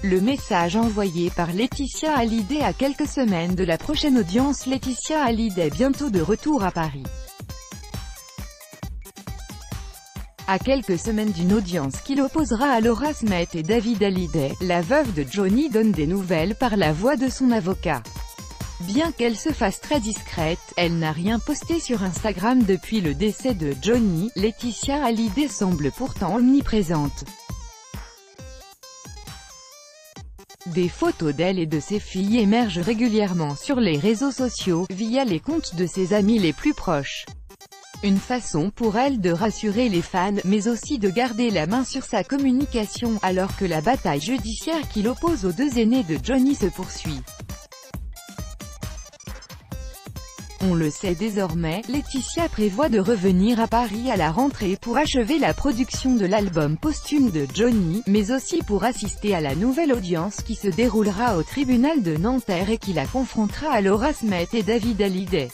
Le message envoyé par Laetitia Hallyday à quelques semaines de la prochaine audience. Laetitia Hallyday bientôt de retour à Paris. À quelques semaines d'une audience qui l'opposera à Laura Smet et David Hallyday, la veuve de Johnny donne des nouvelles par la voix de son avocat. Bien qu'elle se fasse très discrète, elle n'a rien posté sur Instagram depuis le décès de Johnny. Laetitia Hallyday semble pourtant omniprésente. Des photos d'elle et de ses filles émergent régulièrement sur les réseaux sociaux, via les comptes de ses amis les plus proches. Une façon pour elle de rassurer les fans, mais aussi de garder la main sur sa communication, alors que la bataille judiciaire qui l'oppose aux deux aînés de Johnny se poursuit. On le sait désormais, Laetitia prévoit de revenir à Paris à la rentrée pour achever la production de l'album posthume de Johnny, mais aussi pour assister à la nouvelle audience qui se déroulera au tribunal de Nanterre et qui la confrontera à Laura Smet et David Hallyday.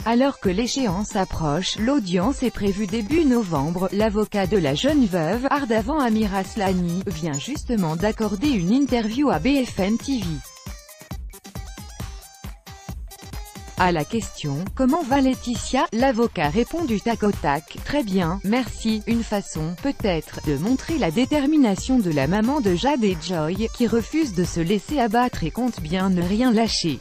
Alors que l'échéance approche, l'audience est prévue début novembre. L'avocat de la jeune veuve, Ardavan Amiraslani, vient justement d'accorder une interview à BFM TV. À la question « Comment va Laetitia ?», l'avocat répond du tac au tac « Très bien, merci », une façon, peut-être, de montrer la détermination de la maman de Jade et Joy, qui refuse de se laisser abattre et compte bien ne rien lâcher.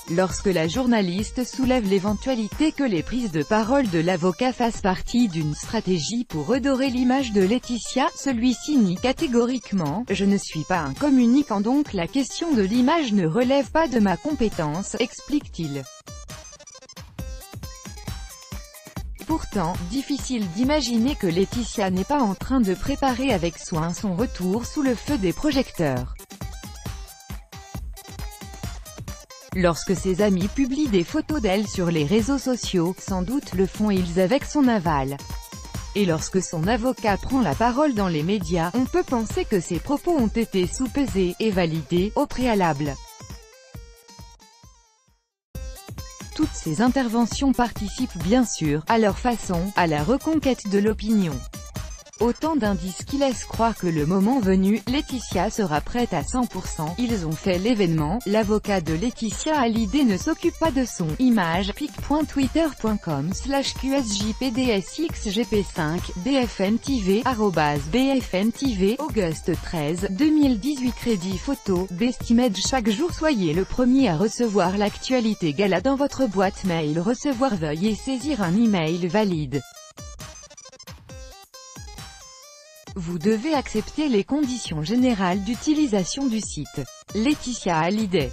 Lorsque la journaliste soulève l'éventualité que les prises de parole de l'avocat fassent partie d'une stratégie pour redorer l'image de Laetitia, celui-ci nie catégoriquement « Je ne suis pas un communicant donc la question de l'image ne relève pas de ma compétence », explique-t-il. Pourtant, difficile d'imaginer que Laetitia n'est pas en train de préparer avec soin son retour sous le feu des projecteurs. Lorsque ses amis publient des photos d'elle sur les réseaux sociaux, sans doute le font-ils avec son aval. Et lorsque son avocat prend la parole dans les médias, on peut penser que ses propos ont été soupesés et validés au préalable. Toutes ces interventions participent bien sûr, à leur façon, à la reconquête de l'opinion. Autant d'indices qui laissent croire que le moment venu, Laetitia sera prête à 100%. Ils ont fait l'événement. L'avocat de Laetitia Hallyday ne s'occupe pas de son image. pic.twitter.com/QSJPDSXGP5 BFM TV @BFM TV Auguste 13 2018 Crédit photo Bestimage chaque jour. Soyez le premier à recevoir l'actualité gala dans votre boîte mail. Recevoir, veuillez saisir un email valide. Vous devez accepter les conditions générales d'utilisation du site. Laetitia Hallyday.